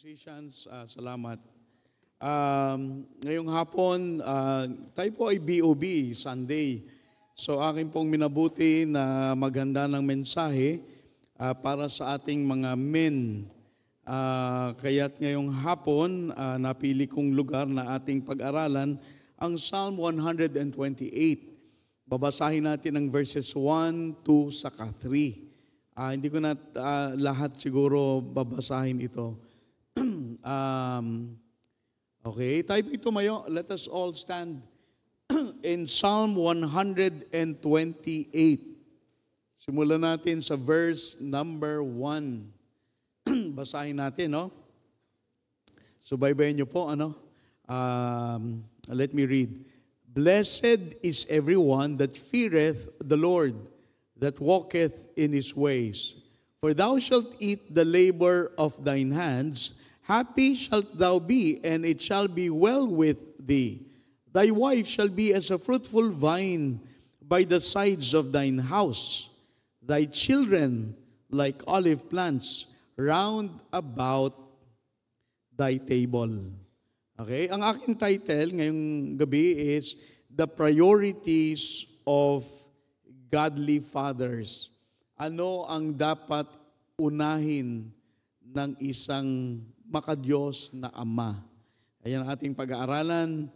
musicians, salamat. Ngayong hapon, tayo po ay BOB, Sunday. So akin pong minabuti na maganda ng mensahe para sa ating mga men. Kaya't ngayong hapon, napili kong lugar na ating pag-aralan ang Psalm 128. Babasahin natin ang verses 1, 2, saka 3. Hindi ko na lahat siguro babasahin ito. Okay, tayo po tumayo. Let us all stand in Psalm 128. Simulan natin sa verse number 1. Basahin natin, no? Subaybayan niyo po, ano? Let me read. Blessed is everyone that feareth the Lord, that walketh in his ways. For thou shalt eat the labor of thine hands. Happy shalt thou be, and it shall be well with thee. Thy wife shall be as a fruitful vine by the sides of thine house. Thy children like olive plants round about thy table. Okay? Ang aking title ngayong gabi is The Priorities of Godly Fathers. Ano ang dapat unahin ng isang makadiyos na ama? Ayan ang ating pag-aaralan.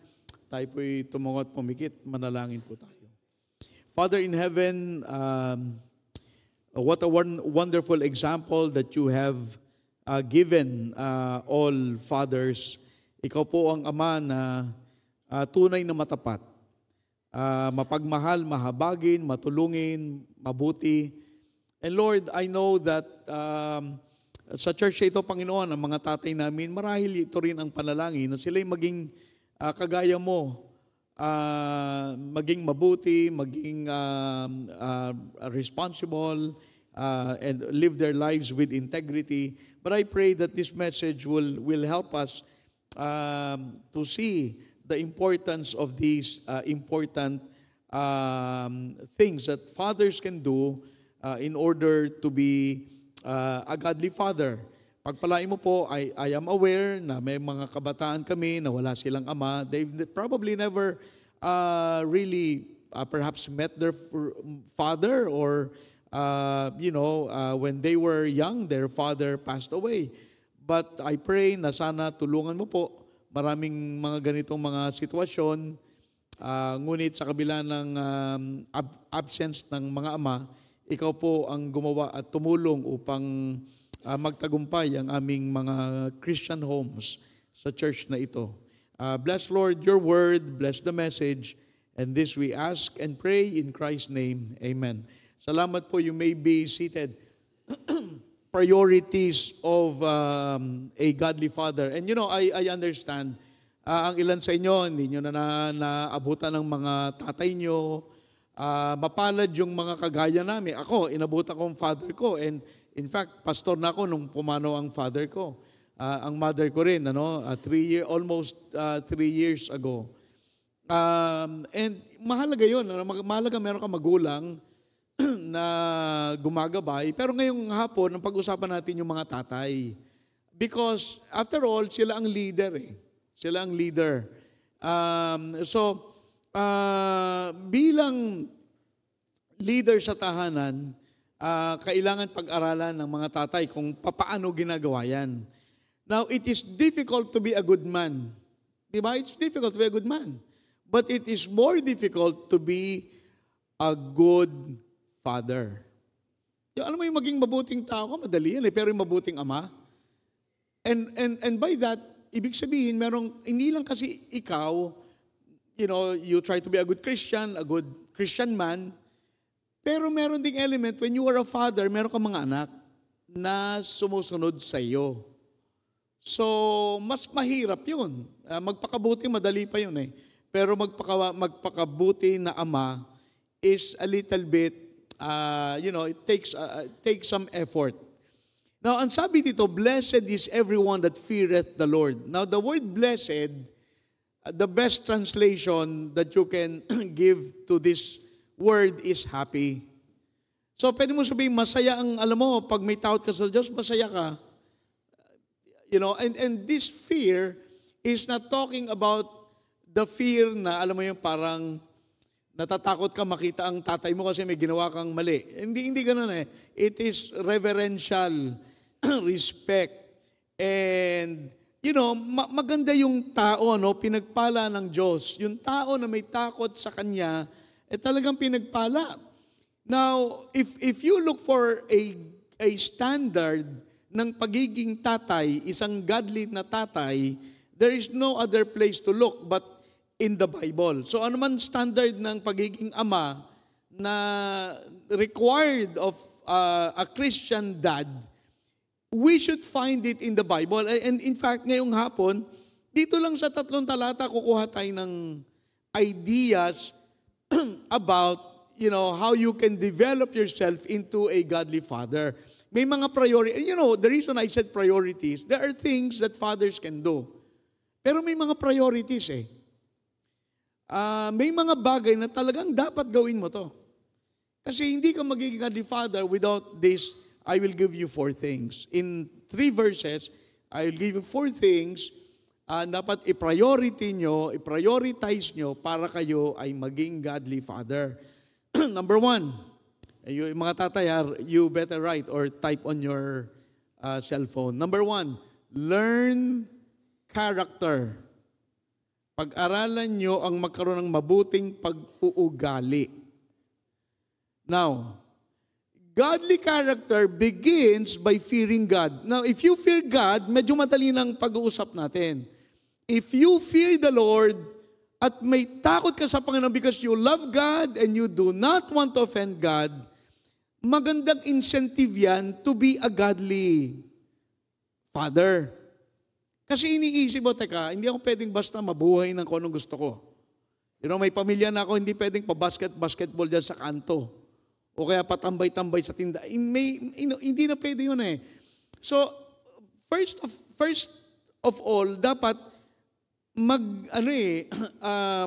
Tayo po'y tumungot pumikit. Manalangin po tayo. Father in heaven, what a wonderful example that you have given all fathers. Ikaw po ang ama na tunay na matapat. Mapagmahal, mahabagin, matulungin, mabuti. And Lord, I know that sa church ito, Panginoon, ang mga tatay namin, marahil ito rin ang panalangin na sila'y maging kagaya mo, maging mabuti, maging responsible, and live their lives with integrity. But I pray that this message will help us to see the importance of these important things that fathers can do in order to be a godly father. Pagpalain mo po, I am aware na may mga kabataan kami na wala silang ama. They've probably never really perhaps met their father or, when they were young, their father passed away. But I pray na sana tulungan mo po. Maraming mga ganitong mga sitwasyon, ngunit sa kabila ng absence ng mga ama, ikaw po ang gumawa at tumulong upang magtagumpay ang aming mga Christian homes sa church na ito. Bless, Lord, your word, bless the message, and this we ask and pray in Christ's name. Amen. Salamat po, you may be seated. Priorities of a godly father. And I understand, ang ilan sa inyo, hindi nyo na naabutan ng mga tatay nyo, mapalad yung mga kagaya namin. Ako, inabutan ko ang father ko. And in fact, pastor na ako nung pumanaw ang father ko. Ang mother ko rin, almost 3 years ago. And mahalaga yun. Mahalaga meron ka magulang na gumagabay. Pero ngayong hapon, ang pag-usapan natin yung mga tatay. Because, after all, sila ang leader eh. Sila ang leader. Bilang leader sa tahanan, kailangan pag-aralan ng mga tatay kung paano ginagawa yan. Now, it is difficult to be a good man. Diba? It's difficult to be a good man. But it is more difficult to be a good father. Alam mo yung maging mabuting tao, madali yan eh, pero yung mabuting ama. And by that, ibig sabihin, hindi lang kasi ikaw, you try to be a good Christian, a good Christian man, pero meron ding element, when you are a father, meron kang mga anak na sumusunod sa iyo. So, mas mahirap yun. Magpakabuti, madali pa yun eh. Pero magpakabuti na ama is a little bit, it takes some effort. Now, ang sabi dito, blessed is everyone that feareth the Lord. Now, the word blessed, the best translation that you can give to this word is happy. So, pwede mo sabihin, masaya ang, alam mo, pag may tawad ka sa Diyos, masaya ka. and this fear is not talking about the fear na, alam mo yung parang natatakot ka makita ang tatay mo kasi may ginawa kang mali. Hindi ganun eh. It is reverential respect. And, maganda yung tao, pinagpala ng Diyos. Yung tao na may takot sa Kanya, talagang pinagpala. Now, if you look for a standard ng pagiging tatay, isang godly na tatay, there is no other place to look but in the Bible. So ano man standard ng pagiging ama na required of a Christian dad, we should find it in the Bible. And in fact, ngayong hapon, dito lang sa 3 talata, kukuha tayo ng ideas about, how you can develop yourself into a godly father. May mga priority. The reason I said priorities, there are things that fathers can do. Pero may mga priorities eh. May mga bagay na talagang dapat gawin mo to. Kasi hindi ka magiging godly father without this. I will give you 4 things. In 3 verses, I will give you 4 things dapat i-prioritize nyo para kayo ay maging godly father. Number 1, yung mga tatay, you better write or type on your cell phone. Number 1, learn character. Pag-aralan nyo ang magkaroon ng mabuting pag-uugali. Now, godly character begins by fearing God. Now, if you fear God, medyo madali ng pag-uusap natin. If you fear the Lord at may takot ka sa Panginoon because you love God and you do not want to offend God, magandang incentive yan to be a godly father. Kasi iniisip mo, teka, hindi ako pwedeng basta mabuhay ng kung anong gusto ko. May pamilya na ako, hindi pwedeng basketball dyan sa kanto. O kaya patambay-tambay sa tinda. Hindi na pwede yun eh. So, first of all, dapat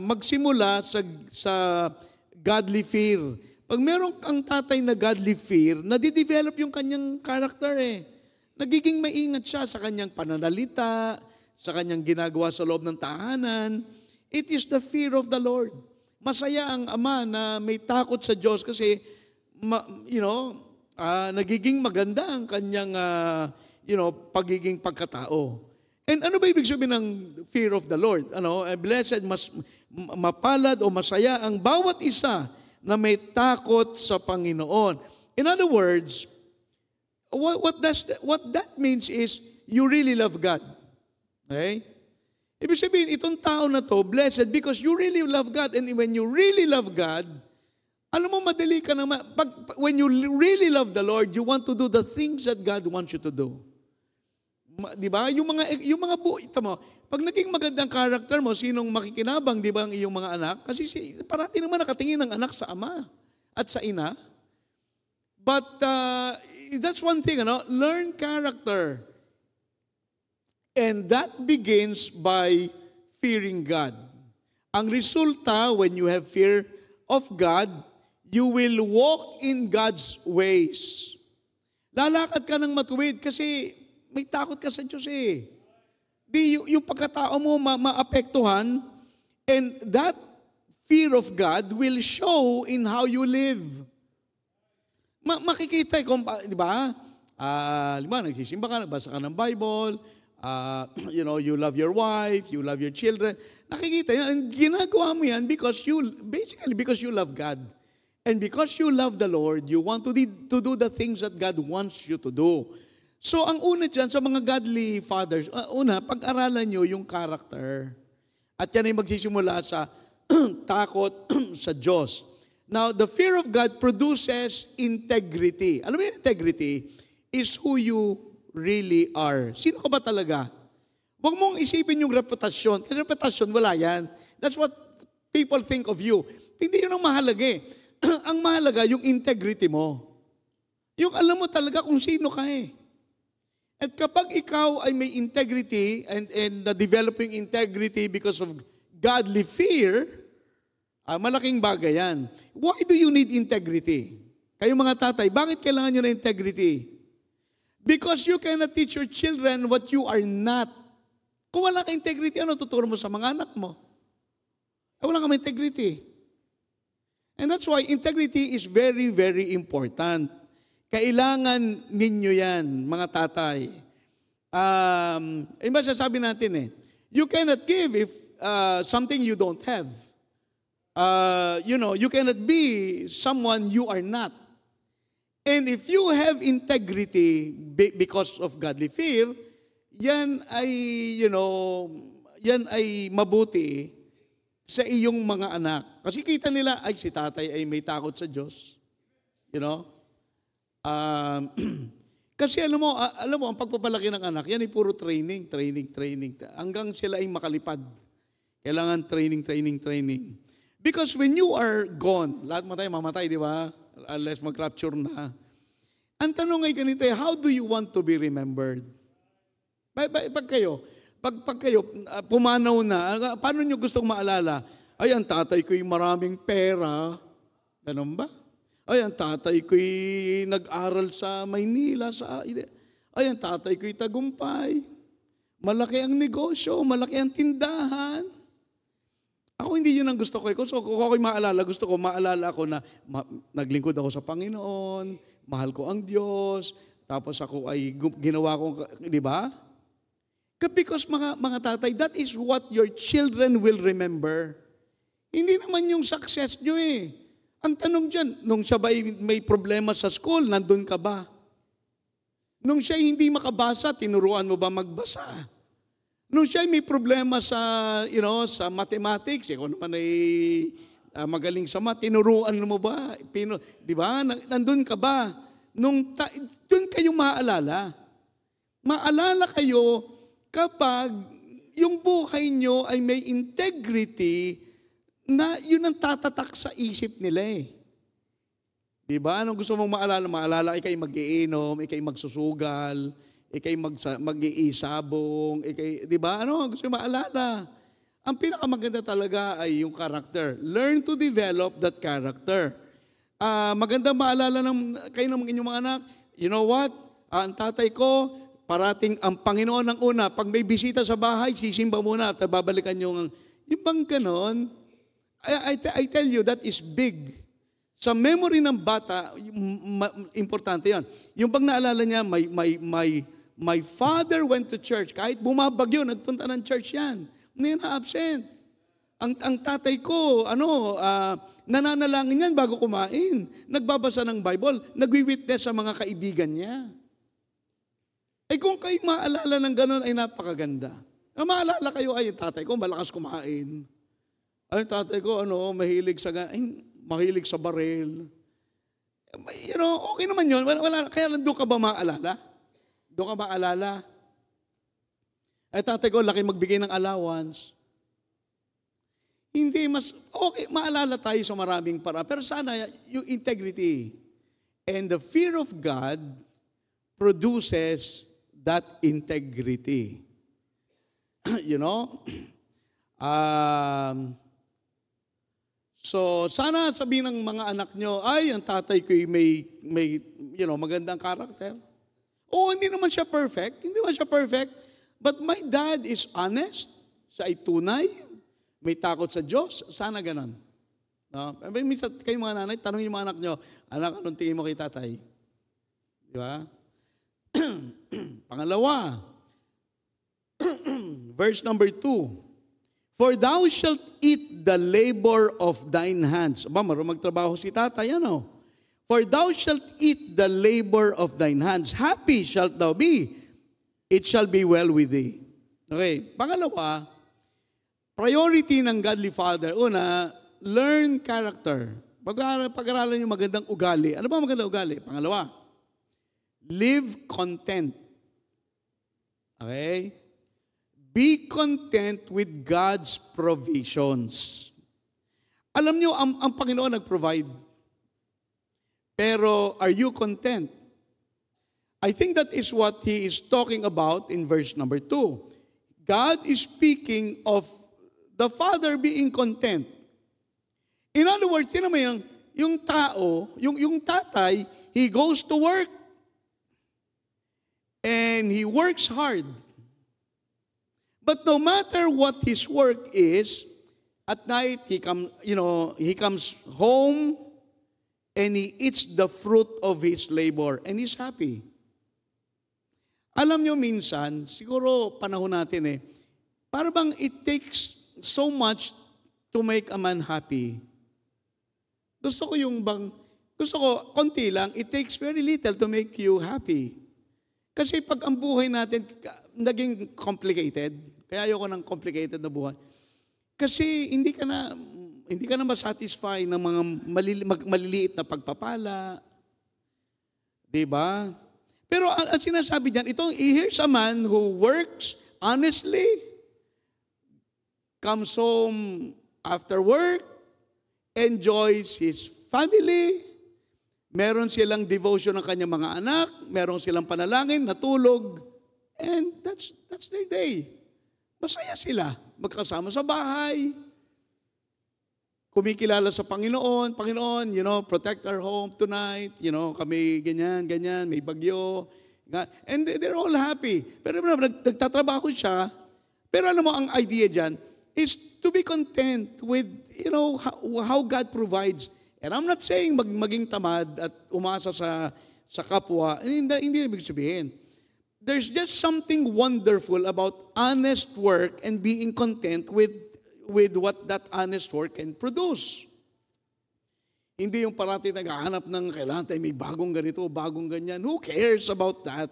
magsimula sa godly fear. Pag meron kang tatay na godly fear, nadidevelop yung kanyang character eh. Nagiging maingat siya sa kanyang pananalita, sa kanyang ginagawa sa loob ng tahanan. It is the fear of the Lord. Masaya ang ama na may takot sa Diyos kasi, nagiging maganda ang kanyang, pagiging pagkatao. And ano ba ibig sabihin ng fear of the Lord? Blessed, mapalad o masaya ang bawat isa na may takot sa Panginoon. In other words, what that means is you really love God. Okay? Ibig sabihin, itong tao na to, blessed because you really love God. And when you really love God, alam mo, madali ka naman. When you really love the Lord, you want to do the things that God wants you to do. Di ba? Yung mga ito mo, pag naging magandang character mo, sinong makikinabang, di ba, ang iyong mga anak? Kasi parati naman nakatingin ng anak sa ama at sa ina. But that's one thing, learn character. And that begins by fearing God. Ang resulta, when you have fear of God, you will walk in God's ways. Lalakad ka ng matuwid kasi may takot ka sa Diyos eh. Yung pagkatao mo maapektuhan, and that fear of God will show in how you live. Makikita kung, di ba? Nagsisimba ka, nagbasa ka ng Bible, you love your wife, you love your children. Nakikita yan, ginagawa mo yan because you love God. And because you love the Lord, you want to do the things that God wants you to do. So, ang una dyan sa mga godly fathers, pag-aralan nyo yung character. At yan ay magsisimula sa takot sa Diyos. Now, the fear of God produces integrity. Alam mo yung integrity is who you really are. Sino ka ba talaga? Huwag mong isipin yung reputasyon. Kasi reputasyon, wala yan. That's what people think of you. Hindi yun ang mahalaga eh. Ang mahalaga, yung integrity mo. Yung alam mo talaga kung sino ka eh. At kapag ikaw ay may integrity and developing integrity because of godly fear, malaking bagay yan. Why do you need integrity? Kayo mga tatay, bakit kailangan nyo na integrity? Because you cannot teach your children what you are not. Kung wala kang integrity, ano tuturo mo sa mga anak mo? Wala kang integrity. And that's why integrity is very, very important. Kailangan ninyo yan, mga tatay. Iba sasabi natin you cannot give if something you don't have. You cannot be someone you are not. And if you have integrity because of godly fear, yan ay mabuti sa iyong mga anak. Kasi kita nila, ay si tatay ay may takot sa Diyos. Kasi alam mo, ang pagpapalaki ng anak, yan ay puro training. Hanggang sila ay makalipad. Kailangan training. Because when you are gone, lahat mamatay, di ba? Unless mag-rapture na. Ang tanong ay ganito, how do you want to be remembered? Pag kayo pumanaw na, paano nyo gustong maalala? Ay, ang tatay ko'y maraming pera. Ganun ba? Ay, ang tatay ko'y nag-aral sa Maynila. Ay, ang tatay ko'y tagumpay. Malaki ang negosyo, malaki ang tindahan. Ako hindi yun ang gusto ko. So, kung ako'y maalala, gusto ko maalala ko na naglingkod ako sa Panginoon, mahal ko ang Diyos, tapos ako ay ginawa ko, di ba? Because mga tatay, that is what your children will remember. Hindi naman yung success nyo Ang tanong dyan, nung siya ba may problema sa school, nandun ka ba? Nung siya hindi makabasa, tinuruan mo ba magbasa? Nung siya may problema sa mathematics, kung naman ay magaling sa math, tinuruan mo ba? Di ba? Nandun ka ba? Doon kayo maaalala. Maalala kayo kapag yung buhay nyo ay may integrity na yun ang tatatak sa isip nila Di ba? Anong gusto mong maalala? Maalala, ikay mag-iinom, ikay magsusugal, ikay mag-iisabong, di ba? Ano gusto mong maalala? Ang pinakamaganda talaga ay yung character. Learn to develop that character. Maganda maalala kayo ng inyong mga anak, you know what? Ang tatay ko, parating ang Panginoon ng una, pag may bisita sa bahay, sisimba muna at babalikan yung bang ganon. I tell you, that is big. Sa memory ng bata, importante yan. Yung bang naalala niya, my father went to church. Kahit bumabagyo, nagpunta ng church yan. Hindi na absent. Ang tatay ko, nananalangin yan bago kumain. Nagbabasa ng Bible. Nagwi-witness sa mga kaibigan niya. Kung kayo maalala ng gano'n, ay napakaganda. Maalala kayo, ay tatay ko, malakas kumain. Ay tatay ko, mahilig sa baril. Okay naman yun. Kaya lang doon ka ba maalala? Doon ka maalala? Ay tatay ko, laki magbigay ng allowance. Hindi okay, maalala tayo sa maraming para. Pero sana, yung integrity and the fear of God produces that integrity. So, sana sabihin ng mga anak nyo, ay, ang tatay ko may magandang karakter. Hindi naman siya perfect. But my dad is honest. Siya ay tunay. May takot sa Diyos. Sana ganon. Minsan, kayo mga nanay, tanong yung mga anak nyo, anak, anong tingin mo kay tatay? Di ba? Pangalawa, verse number 2. For thou shalt eat the labor of thine hands. Marunong magtrabaho si tatay, For thou shalt eat the labor of thine hands. Happy shalt thou be. It shall be well with thee. Okay, pangalawa, priority ng godly father. Una, learn character. Pag-aralan yung magandang ugali. Ano ba magandang ugali? Pangalawa, live content. Okay? Be content with God's provisions. Alam nyo, ang Panginoon nag-provide. Pero are you content? I think that is what He is talking about in verse number 2. God is speaking of the Father being content. In other words, yun naman yung tao, yung tatay, he goes to work. and he works hard. But no matter what his work is, at night he comes home and he eats the fruit of his labor and he's happy. Alam nyo minsan, siguro panahon natin para bang it takes so much to make a man happy. Gusto ko konti lang, it takes very little to make you happy. Kasi pag ang buhay natin naging complicated, kaya ayoko ng complicated na buhay. Kasi hindi ka na masatisfy ng mga maliliit na pagpapala. Diba? Pero ang sinasabi diyan, here's a man who works honestly, comes home after work, enjoys his family, meron silang devotion ng kanyang mga anak, meron silang panalangin, natulog, and that's their day. Masaya sila, magkasama sa bahay, kumikilala sa Panginoon, protect our home tonight, kami ganyan, may bagyo, and they're all happy. Pero nagtatrabaho siya, pero alam mo, ang idea dyan is to be content with, how God provides. And I'm not saying maging tamad at umasa sa kapwa. Hindi ibig sabihin. There's just something wonderful about honest work and being content with what that honest work can produce. Hindi yung parati naghahanap ng kailangan tayo may bagong ganito, bagong ganyan. Who cares about that?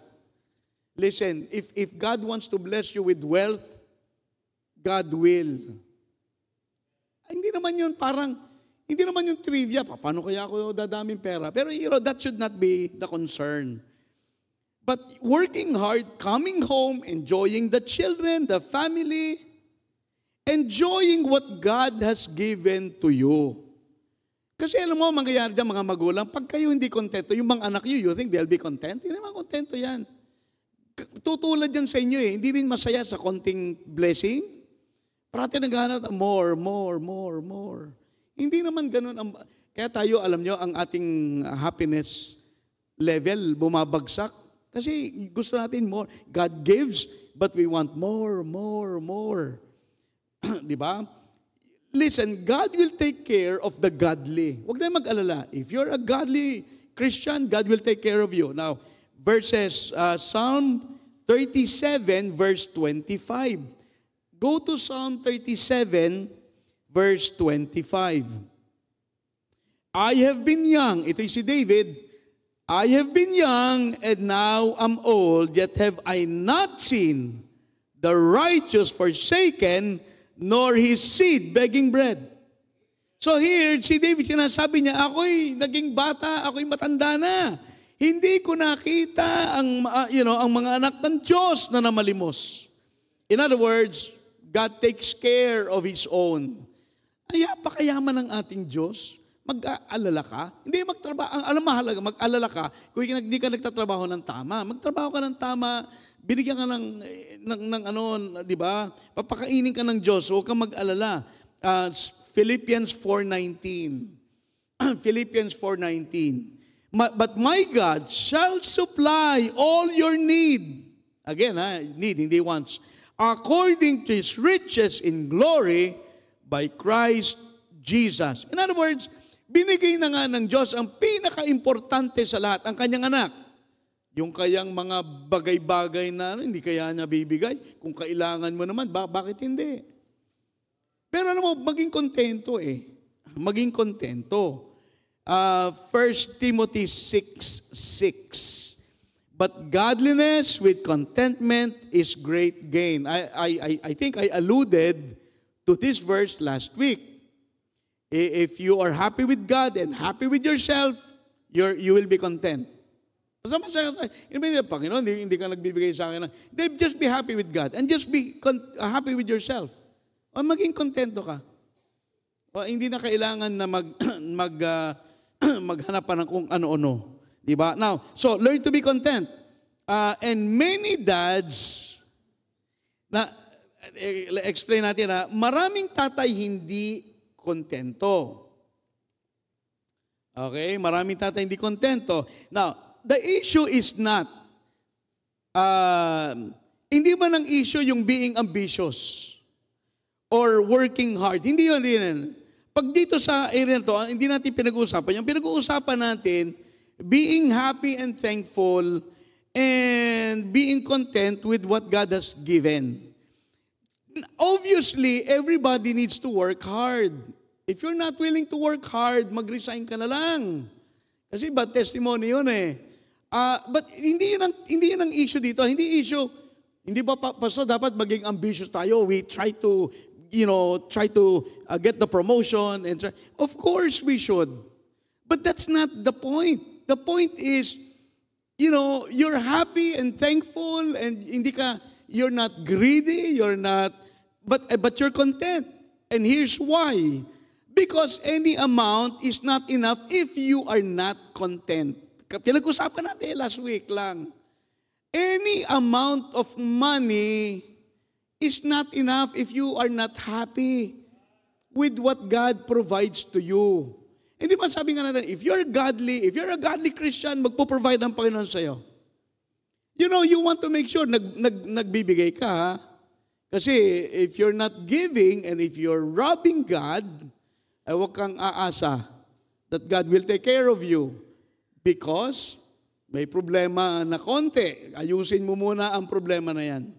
Listen, if God wants to bless you with wealth, God will. Hindi naman yung trivia, paano kaya ako dadaming pera? Pero that should not be the concern. But working hard, coming home, enjoying the children, the family, enjoying what God has given to you. Kasi alam mo, mangyayari dyan mga magulang, pag kayo hindi kontento, yung mga anak you think they'll be content? Hindi naman kontento yan. Tutulad yan sa inyo hindi rin masaya sa konting blessing. Parati naghahanap, more. Hindi naman ganun. Kaya tayo, alam nyo, ang ating happiness level bumabagsak. Kasi gusto natin more. God gives, but we want more. Di ba? Listen, God will take care of the godly. Huwag tayong mag-alala. If you're a godly Christian, God will take care of you. Now, Psalm 37, verse 25. Go to Psalm 37, verse 25. I have been young, ito si David, I have been young and now am old, yet have I not seen the righteous forsaken, nor his seed begging bread. So here, si David sinasabi niya, ako'y naging bata, ako'y matanda na. Hindi ko nakita ang mga anak ng Diyos na namalimos. In other words, God takes care of His own. Kaya pakayaman ng ating Diyos, mag-aalala ka. Hindi magtrabaho, alam mahalaga, mag-alala ka kung hindi ka nagtatrabaho ng tama. Magtrabaho ka ng tama, binigyan ka ng di ba? Papakainin ka ng Diyos, huwag kang mag-alala. Philippians 4:19. Philippians 4:19. But my God shall supply all your need. Again, need, hindi wants. According to His riches in glory by Christ Jesus. In other words, binigay na nga ng Diyos ang pinaka-importante sa lahat, ang kanyang anak. Yung kayang mga bagay-bagay na hindi kaya niya bibigay. Kung kailangan mo naman, bakit hindi? Pero alam mo, maging kontento Maging kontento. 1 Timothy 6:6. But godliness with contentment is great gain. I think I alluded to this verse last week. If you are happy with God and happy with yourself, you will be content. Panginoon, hindi ka nagbibigay sa akin. Just be happy with God and just be happy with yourself. O maging kontento ka. O hindi na kailangan na maghanap pa ng kung ano-ano. Diba? Now, so learn to be content. And many dads, explain natin maraming tatay hindi kontento. Okay? Maraming tatay hindi kontento. Now, the issue is not Hindi man ang issue yung being ambitious or working hard. Hindi yun. Pag dito sa area na to, hindi natin pinag-uusapan. Yung pinag-uusapan natin, being happy and thankful and being content with what God has given. Obviously, everybody needs to work hard. If you're not willing to work hard, mag-resign ka na lang. Kasi bad testimony yun eh. But hindi yun ang issue dito. Hindi ba Pastor, dapat maging ambitious tayo. We try to get the promotion. Of course we should. But that's not the point. The point is, you're happy and thankful and you're not greedy, but you're content. And here's why. Because any amount is not enough if you are not content. Pinag-usapan natin last week lang. Any amount of money is not enough if you are not happy with what God provides to you. Hindi ba sabi nga natin, if you're a godly Christian, magpo-provide ang Panginoon sa'yo. You want to make sure nagbibigay ka, ha? Kasi if you're not giving and if you're robbing God, ay huwag kang aasa that God will take care of you. Because may problema na konti. Ayusin mo muna ang problema na yan.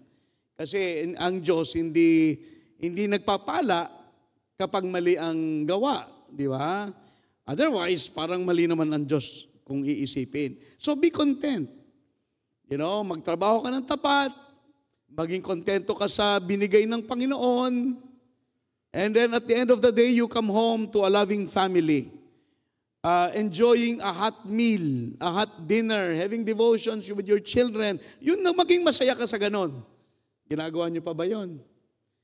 Kasi ang Diyos hindi nagpapala kapag mali ang gawa. Di ba? Otherwise, parang mali naman ang Diyos kung iisipin. So be content. Magtrabaho ka ng tapat. Maging kontento ka sa binigay ng Panginoon. And then at the end of the day, you come home to a loving family. Enjoying a hot meal, a hot dinner, having devotions with your children. Yun na maging masaya ka sa ganon. Ginagawa niyo pa ba yun?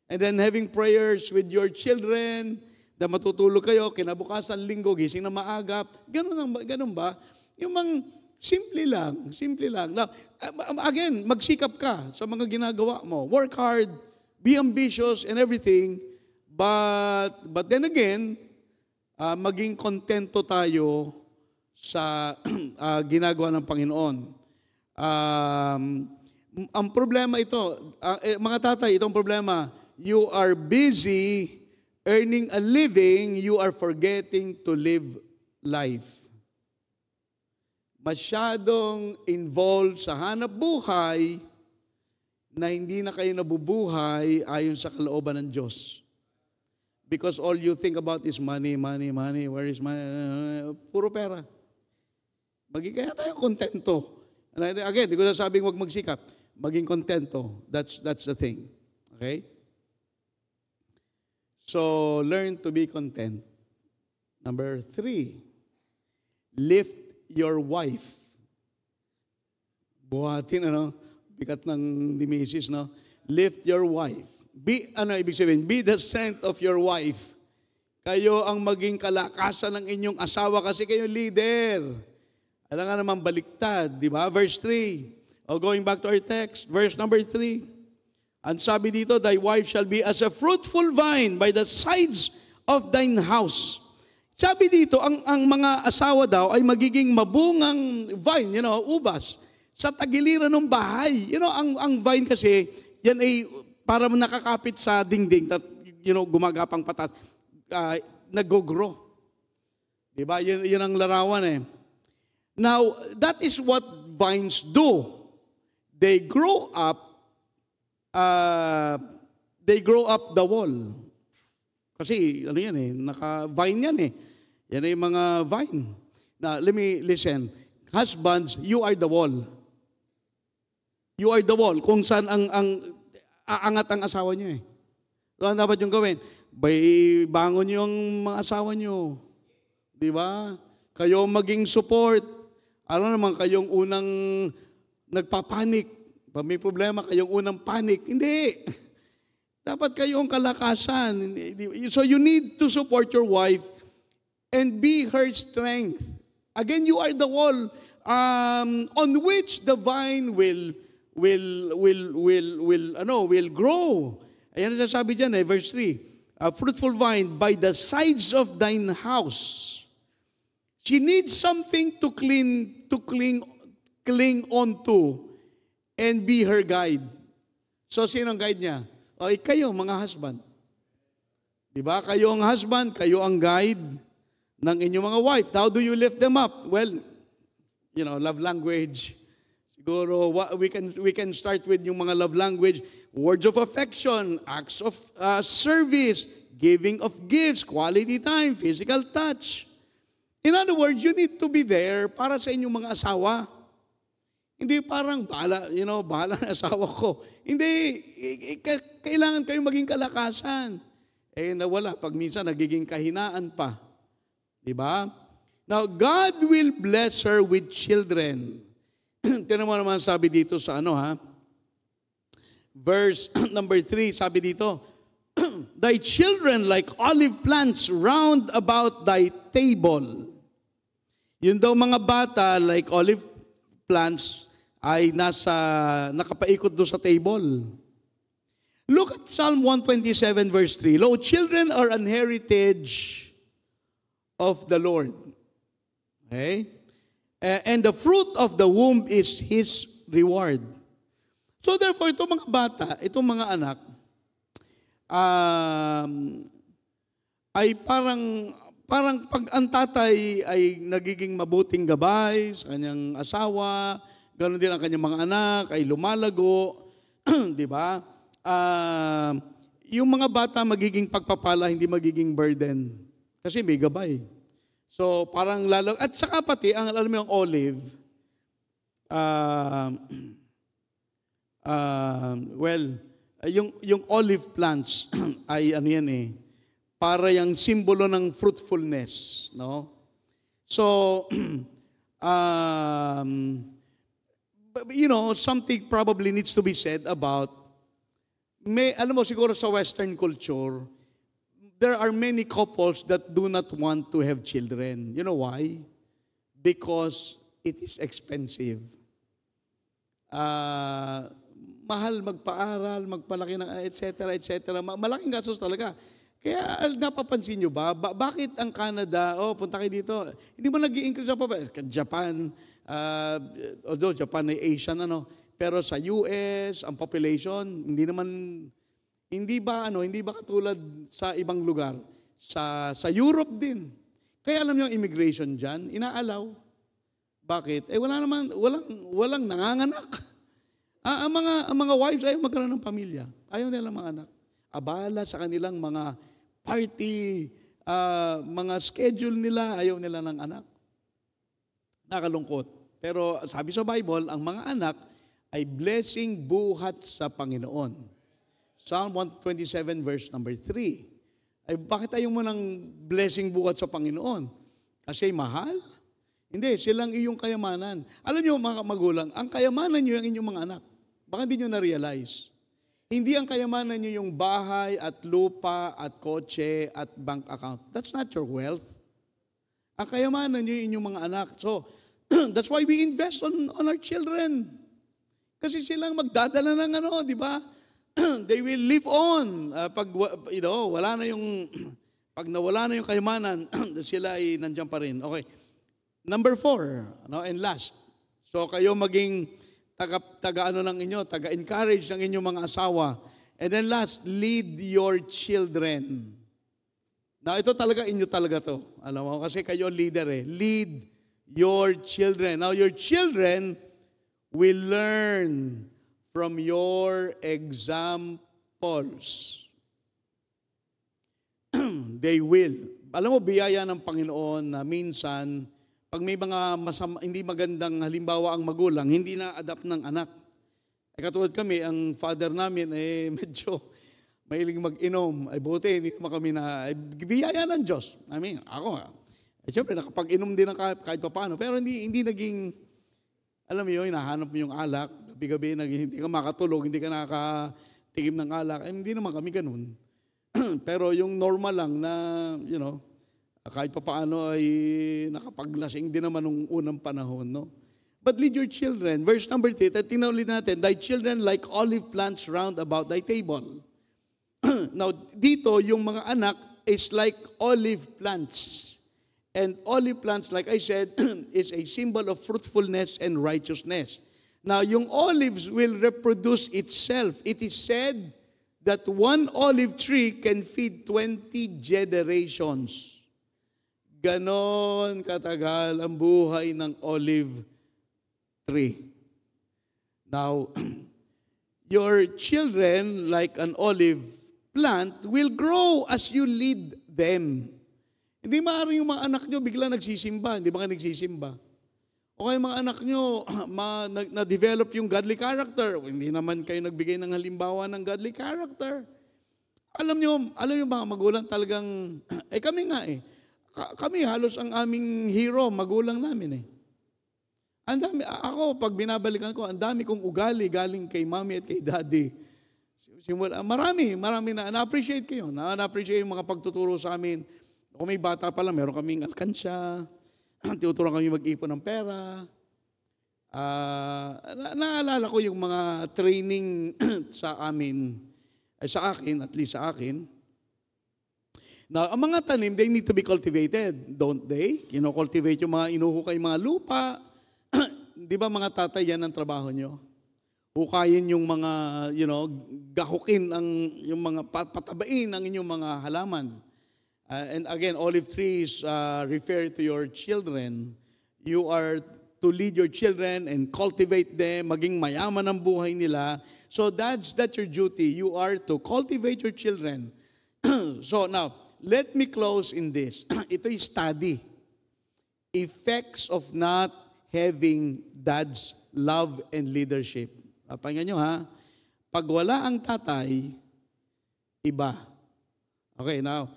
And then having prayers with your children, na matutulog kayo, kinabukasan linggo, gising na maagap. Ganun ba? Yung simple lang. Now, again, magsikap ka sa mga ginagawa mo. Work hard, be ambitious and everything. But then again, maging kontento tayo sa ginagawa ng Panginoon. Ang problema ito, mga tatay, itong problema, you are busy earning a living, you are forgetting to live life. Masyadong involved sa hanap buhay na hindi na kayo nabubuhay ayon sa kalooban ng Diyos. Because all you think about is money. Where is my... puro pera. Maging kaya tayo kontento. And again, di ko na sabing huwag magsikap. Maging kontento. That's the thing. Okay? So, learn to be content. Number 3, lift your wife. Buhatin, bigat ng Misis, no? Lift your wife. Ibig sabihin? Be the strength of your wife. Kayo ang maging kalakasan ng inyong asawa kasi kayo leader. Alam nga naman baliktad, di ba? Verse 3. Going back to our text, verse number 3. Ang sabi dito, thy wife shall be as a fruitful vine by the sides of thine house. Sabi dito, ang mga asawa daw ay magiging mabungang vine, ubas, sa tagiliran ng bahay. Ang vine kasi, yan ay para nakakapit sa dingding, gumagapang patas, nag-grow. Diba? Yun ang larawan eh. Now, that is what vines do. They grow up the wall. Kasi, yan eh, naka-vine yan eh. Yan ay mga vine. Now, let me listen. Husbands, you are the wall. You are the wall. Kung saan ang aangat ang asawa niyo eh. So, ano dapat yung gawin? Bangon yung mga asawa niyo. Di ba? Kayo maging support. Alam naman, kayong unang nagpapanik. Pag may problema, kayong unang panic. Hindi. Dapat kayong kalakasan. So you need to support your wife and be her strength. Again, you are the wall on which the vine will grow. Ayan ang sabi diyan verse 3. A fruitful vine by the sides of thine house. She needs something to cling on to. and be her guide. So, sino ang guide niya? O, kayo, mga husband. Diba? Kayo ang husband, kayo ang guide ng inyong mga wife. How do you lift them up? Well, love language. Siguro, we can start with yung mga love language, words of affection, acts of service, giving of gifts, quality time, physical touch. In other words, you need to be there para sa inyong mga asawa. Hindi parang, bahala na asawa ko. Hindi, kailangan kayong maging kalakasan. Nawala, pag minsan nagiging kahinaan pa. Diba? Now, God will bless her with children. Tignan mo naman sabi dito sa verse number 3, sabi dito, thy children like olive plants round about thy table. Yun daw mga bata like olive plants ay nakapaikot doon sa table. Look at Psalm 127 verse 3. Lo, children are an heritage of the Lord. Okay? And the fruit of the womb is His reward. So therefore, itong mga bata, itong mga anak, ay parang pag ang tatay ay nagiging mabuting gabay sa kanyang asawa, ganoon din ang kanyang mga anak, ay lumalago, di ba? Yung mga bata magiging pagpapala, hindi magiging burden. Kasi may gabay. So parang lalo, at saka pati, alam mo yung olive, yung olive plants ay para yung simbolo ng fruitfulness, no? So, something probably needs to be said about, alam mo siguro sa Western culture, there are many couples that do not want to have children. You know why? Because it is expensive. Mahal magpaaral, magpalaki ng etc. Malaking gastos talaga. Kaya napapansin nyo ba, bakit ang Canada, punta kayo dito, hindi mo nag-i-increase pa ba? Japan, although Japan ay Asian, pero sa US, ang population, hindi ba katulad sa ibang lugar? Sa Europe din. Kaya alam niyo ang immigration dyan, inaalaw. Bakit? Walang nanganganak. Ang mga wives ayaw magkaroon ng pamilya. Ayaw nila mga anak. Abala sa kanilang mga party, mga schedule nila, ayaw nila ng anak. Nakalungkot. Pero sabi sa Bible, ang mga anak ay blessing buhat sa Panginoon. Psalm 127 verse number 3. Ay bakit ayaw mo ng blessing buhat sa Panginoon? Kasi mahal? Hindi, silang iyong kayamanan. Alam niyo mga magulang, ang kayamanan niyo yung inyong mga anak. Baka hindi niyo na-realize. Hindi ang kayamanan niyo yung bahay at lupa at kotse at bank account. That's not your wealth. Ang kayamanan niyo yung inyong mga anak. So, that's why we invest on our children. Kasi silang magdadala ng di ba? They will live on. Pag nawala na yung kayamanan, sila ay nandiyan pa rin. Okay. Number 4, and last. So kayo maging taga-encourage ng inyong mga asawa. And then last, lead your children. Now ito talaga, inyo talaga to. Alam mo, kasi kayo leader Lead your children. Now your children will learn from your examples. They will. Alam mo, biyaya ng Panginoon na minsan, pag may mga hindi magandang halimbawa ang magulang, hindi na-adapt ng anak. Katulad kami, ang father namin, medyo mahilig mag-inom. Buti, hindi naman kami biyaya ng Diyos. Ako, siyempre, nakapag-inom din kahit pa paano. Pero hindi naging, alam mo yun, hinahanap mo yung alak. Gabi-gabi, hindi ka makatulog, hindi ka nakatikim ng alak. Hindi naman kami ganun. Pero yung normal lang na, kahit pa paano ay nakapaglasing din naman nung unang panahon, no? But lead your children. Verse number 3, tingnan ulit natin, thy children like olive plants round about thy table. Now, dito, yung mga anak is like olive plants. And olive plants, like I said, is a symbol of fruitfulness and righteousness. Now, yung olives will reproduce itself. It is said that one olive tree can feed 20 generations. Ganon katagal ang buhay ng olive tree. Now, your children, like an olive plant, will grow as you lead them. Hindi maaaring yung mga anak nyo bigla nagsisimba. Hindi ba ka nagsisimba? O kaya mga anak nyo, na-develop yung godly character. Hindi naman kayo nagbigay ng halimbawa ng godly character. Alam nyo mga magulang talagang, kami nga kami halos ang aming hero, magulang namin Ang dami, ako, pag binabalikan ko, ang dami kong ugali galing kay mami at kay daddy. Marami na-appreciate ko yun. Na-appreciate yung mga pagtuturo sa amin. Kung may bata pa lang, meron kaming alkansya. Tinuturuan kami mag-ipon ng pera. Naalala ko yung mga training sa amin, sa akin, at least sa akin. Now, ang mga tanim, they need to be cultivated, don't they? Kino-cultivate yung mga inuhukay mga lupa. Di ba mga tatay, yan ang trabaho nyo? Hukayin yung mga, gahukin yung mga patabain ang inyong mga halaman. And again, olive trees refer to your children. You are to lead your children and cultivate them, maging mayaman ang buhay nila. So that's your duty. You are to cultivate your children. So now, let me close in this. Ito'y study. Effects of not having dad's love and leadership. Pakinggan nyo pag wala ang tatay, iba. Okay, now,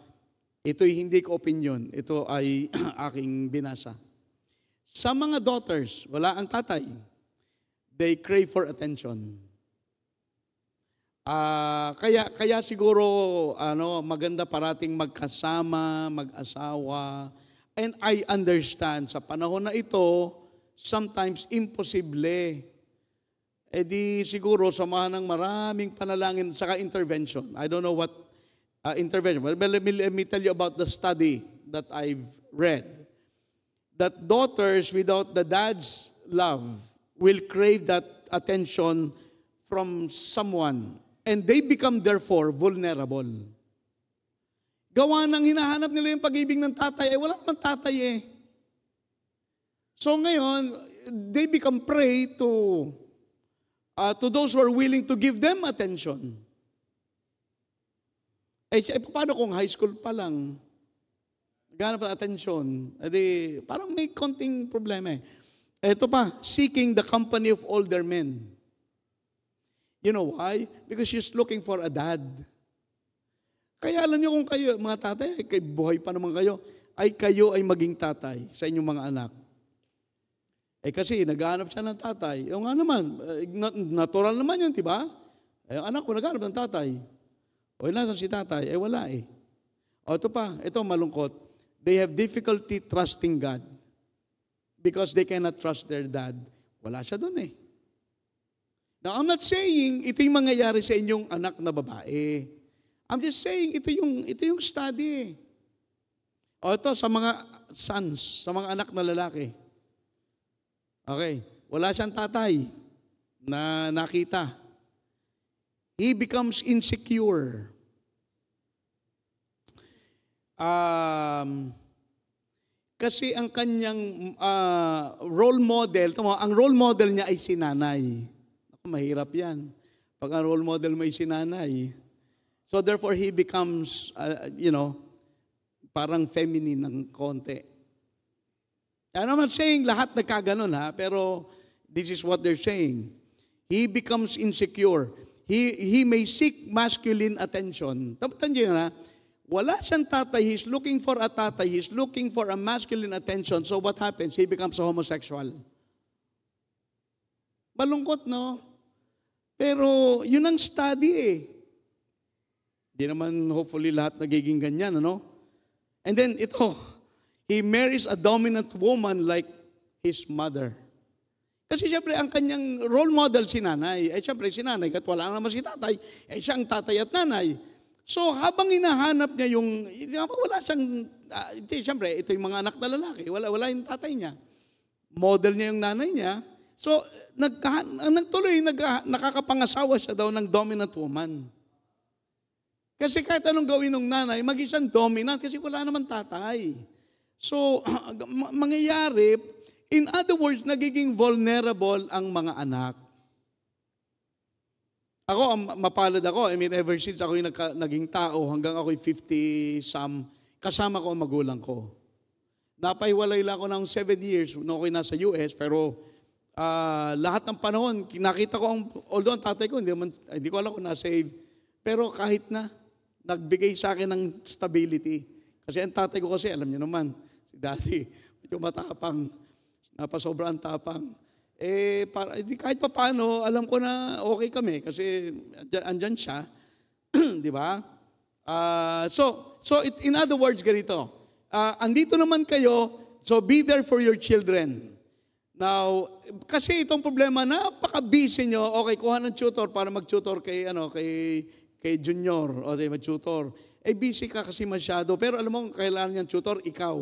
ito'y hindi ko opinion. Ito ay aking binasa. Sa mga daughters, wala ang tatay. They crave for attention. Kaya siguro maganda parating magkasama, mag-asawa. And I understand, sa panahon na ito, sometimes imposible. Di siguro samahan ng maraming panalangin saka intervention. I don't know what intervention. But let me tell you about the study that I've read. That daughters without the dad's love will crave that attention from someone. And they become therefore vulnerable. Gawa ng hinahanap nila yung pag-ibig ng tatay, wala naman tatay So ngayon, they become prey to those who are willing to give them attention. Paano kung high school pa lang, naghanap ng atensyon, parang may konting problema Ito pa, seeking the company of older men. You know why? Because she's looking for a dad. Kaya alam niyo kung kayo, mga tatay, buhay pa naman kayo, kayo ay maging tatay sa inyong mga anak. Kasi naghahanap siya ng tatay. Yung nga naman, natural naman yun, di ba? Yung anak ko naghahanap ng tatay. Nasaan si tatay? Wala ito pa, ito malungkot. They have difficulty trusting God because they cannot trust their dad. Wala siya doon Now, I'm not saying ito yung mangyayari sa inyong anak na babae. I'm just saying ito yung study. Ito sa mga sons, sa mga anak na lalaki. Okay, wala siyang tatay na nakita. He becomes insecure. Kasi ang kanyang role model, ang role model niya ay si nanay. Mahirap yan. Pag ang role model mo ay si nanay. So therefore, he becomes, parang feminine ng konti. I'm not saying lahat nagkaganon pero this is what they're saying. He becomes insecure. He may seek masculine attention. Tandaan na, wala siyang tatay, he's looking for a tatay, he's looking for a masculine attention. So what happens? He becomes a homosexual. Malungkot, no? Pero yun ang study Hindi naman hopefully lahat nagiging ganyan, And then ito, he marries a dominant woman like his mother. Kasi siyempre, ang kanyang role model si nanay. Siyempre, si nanay, kat wala naman si tatay, siyang tatay at nanay. So, habang hinahanap niya wala siyang, siyempre, ito yung mga anak na lalaki, wala yung tatay niya. Model niya yung nanay niya. So, nakakapangasawa siya daw ng dominant woman. Kasi kahit anong gawin ng nanay, mag-isang dominant kasi wala naman tatay. So, mangyayari, in other words, nagiging vulnerable ang mga anak. Ako, mapalad ako. I mean, ever since ako yung naging tao, hanggang ako'y 50-some, kasama ko ang magulang ko. Napahiwalay lang ako ng 7 years nung ako'y nasa US, pero lahat ng panahon, nakita ko, although ang tatay ko, hindi ko alam kung na-save, pero kahit na, nagbigay sa akin ng stability. Kasi ang tatay ko kasi, alam niyo naman, si daddy, medyo matapang, napasobra ang tapang. Kahit pa paano, alam ko na okay kami kasi andyan siya. Di ba? In other words, ganito. Andito naman kayo, so be there for your children. Now, kasi itong problema, napaka-busy nyo, okay, kuha ng tutor para mag-tutor kay Junior, o mag-tutor. Busy ka kasi masyado. Pero alam mo, kailangan niyang tutor, ikaw.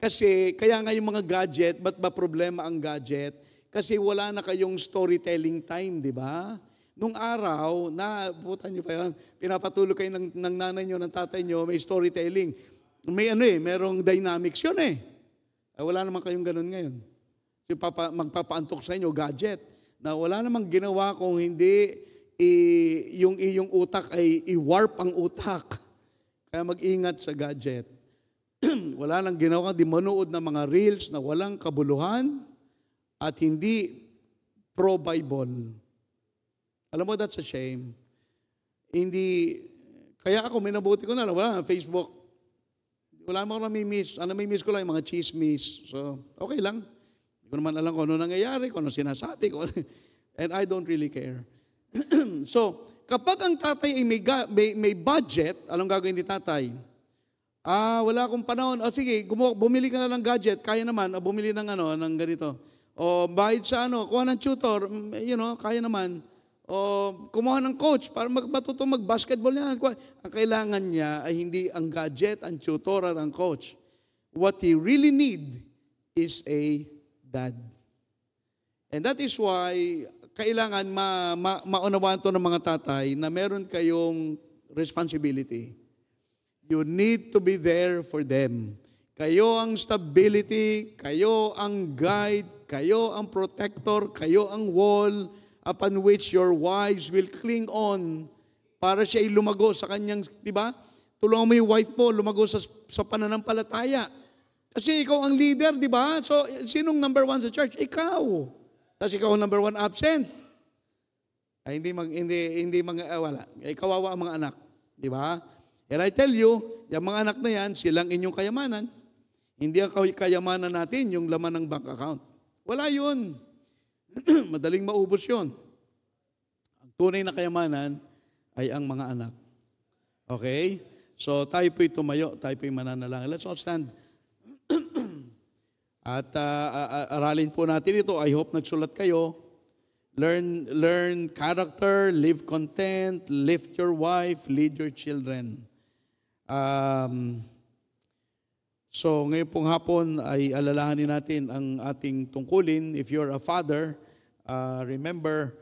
Kasi, kaya nga yung mga gadget, ba't ba problema ang gadget? Kasi wala na kayong storytelling time, di ba? Nung araw, putan niyo pa yun, pinapatulog kayo ng nanay niyo, ng tatay niyo, may storytelling. Merong dynamics yun eh. Wala naman kayong ganun ngayon. Magpapaantok sa inyo, gadget, na wala namang ginawa kung hindi yung iyong utak ay i-warp ang utak. Kaya mag-ingat sa gadget. Wala nang ginawa di manood ng mga reels na walang kabuluhan at hindi pro-Bible. Alam mo, that's a shame. Kaya ako, minabuti ko na, wala na, Facebook. Wala naman ako namimiss. Ang namimiss ko lang yung mga chismis. So, okay lang. Hindi ko naman alam kung ano nangyayari, kung ano sinasabi ko. And I don't really care. So, kapag ang tatay ay may budget, anong gagawin ni tatay? Wala akong panahon. Sige, bumili ka na ng gadget, kaya naman, bumili ng ng ganito. O bayad sa kuha ng tutor, kaya naman. O kumuha ng coach para matuto mag-basketball yan. Ang kailangan niya ay hindi ang gadget, ang tutor, at ang coach. What he really need is a dad. And that is why kailangan maunawaan to ng mga tatay na meron kayong responsibility. You need to be there for them. Kayo ang stability, kayo ang guide, kayo ang protector, kayo ang wall upon which your wives will cling on para siya ay lumago sa kanyang, di ba? Tulungan mo yung wife mo, lumago sa pananampalataya. Kasi ikaw ang leader, di ba? So, sinong number 1 sa church? Ikaw. Tapos ikaw ang number 1 absent. Wala. Kawawa ang mga anak. Di ba? And I tell you, yung mga anak na yan, silang inyong kayamanan. Hindi ang kayamanan natin, yung laman ng bank account. Wala yun. Madaling maubos yun. Ang tunay na kayamanan ay ang mga anak. Okay? So tayo po'y tumayo, tayo po'y mananalangin. Let's all stand. At aralin po natin ito. I hope nagsulat kayo. Learn character, live content, lift your wife, lead your children. So ngayon pong hapon ay alalahanin natin ang ating tungkulin. If you're a father, remember,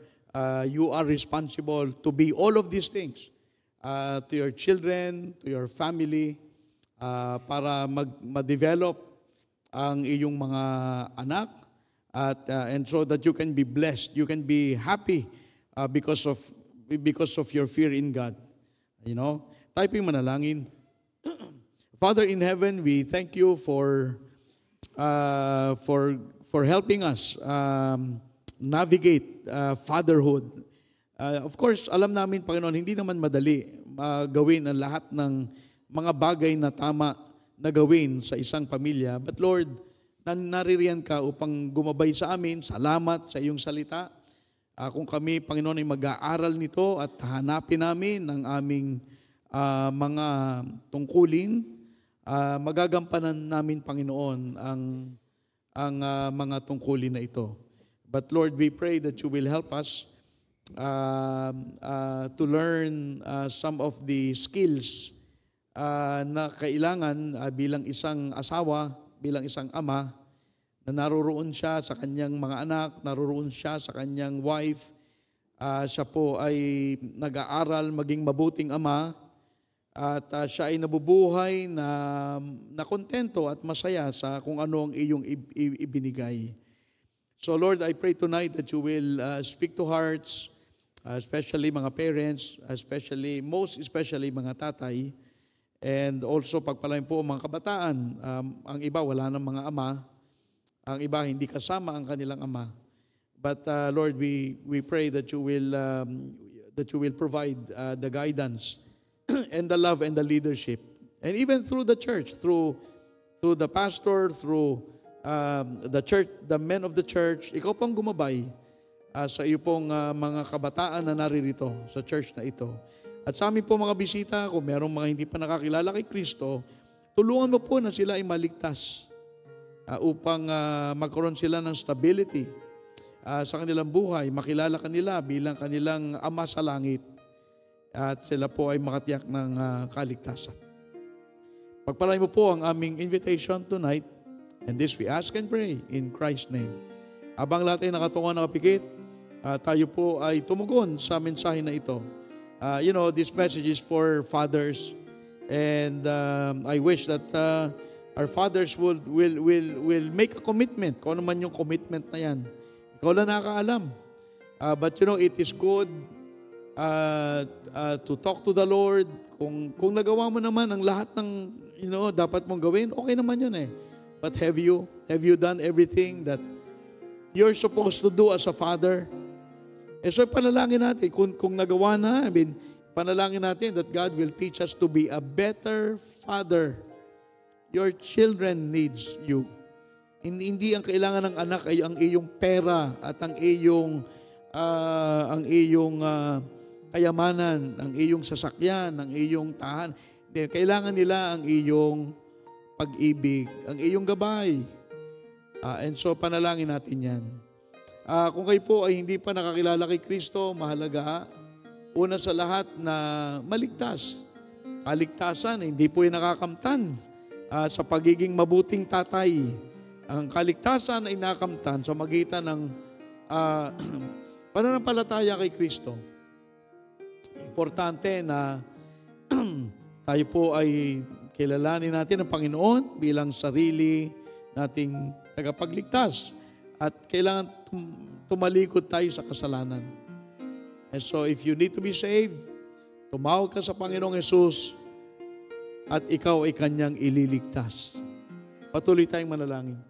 you are responsible to be all of these things to your children, to your family, para ma-develop ang iyong mga anak, and so that you can be blessed, you can be happy because of your fear in God. Tayo po'y manalangin. Father in heaven, we thank you for helping us navigate fatherhood. Of course, alam namin, Panginoon, hindi naman madali gawin ang lahat ng mga bagay na tama na gawin sa isang pamilya. But Lord, naririyan ka upang gumabay sa amin. Salamat sa iyong salita. Kung kami, Panginoon, ay mag-aaral nito at hanapin namin ang aming mga tungkulin, magagampanan namin, Panginoon, ang mga tungkulin na ito. But Lord, we pray that you will help us to learn some of the skills na kailangan bilang isang asawa, bilang isang ama, na naroroon siya sa kanyang mga anak, naroroon siya sa kanyang wife. Siya po ay nag-aaral maging mabuting ama at siya ay nabubuhay na kontento at masaya sa kung ano ang iyong ibinigay. So Lord, I pray tonight that you will speak to hearts, especially mga parents, most especially mga tatay, and also pagpalain po ang mga kabataan. Ang iba wala ng mga ama, ang iba hindi kasama ang kanilang ama. But Lord, we pray that you will provide the guidance and the love and the leadership, and even through the church, through the pastor, through the church, the men of the church, ikaw pong gumabay sa iyo pong mga kabataan na naririto sa church na ito. At sa amin po mga bisita, kung merong mga hindi pa nakakilala kay Kristo, tulungan mo po na sila ay maligtas upang magkaroon sila ng stability sa kanilang buhay, makilala kanila bilang kanilang Ama sa langit, at sila po ay makatiyak ng kaligtasan. Pagpalain mo po ang aming invitation tonight, and this we ask and pray in Christ's name. Habang lahat ay nakatungan nakapikit, tayo po ay tumugon sa mensahe na ito. This message is for fathers, and I wish that our fathers will make a commitment. Kung ano man yung commitment na yan, ikaw lang nakakaalam. But it is good to talk to the Lord. Kung nagawa mo naman ang lahat ng dapat mong gawin, okay naman yun eh. But have you done everything that you're supposed to do as a father? So panalangin natin, kung nagawa na, panalangin natin that God will teach us to be a better father. Your children needs you. Hindi ang kailangan ng anak ay ang iyong pera at ang iyong kayamanan, ang iyong sasakyan, ang iyong tahan. Hindi, kailangan nila ang iyong pag-ibig, ang iyong gabay. And so panalangin natin yan. Kung kayo po ay hindi pa nakakilala kay Kristo, mahalaga, una sa lahat na maligtas. Kaligtasan, hindi po yung nakakamtan sa pagiging mabuting tatay. Ang kaligtasan ay nakakamtan sa magitan ng pananampalataya kay Kristo. Importante na tayo po ay kilalanin natin ang Panginoon bilang sarili nating tagapagligtas. At kailangan tumalikod tayo sa kasalanan. And so if you need to be saved, tumawag ka sa Panginoong Hesus at ikaw ay Kanyang ililigtas. Patuloy tayong manalangin.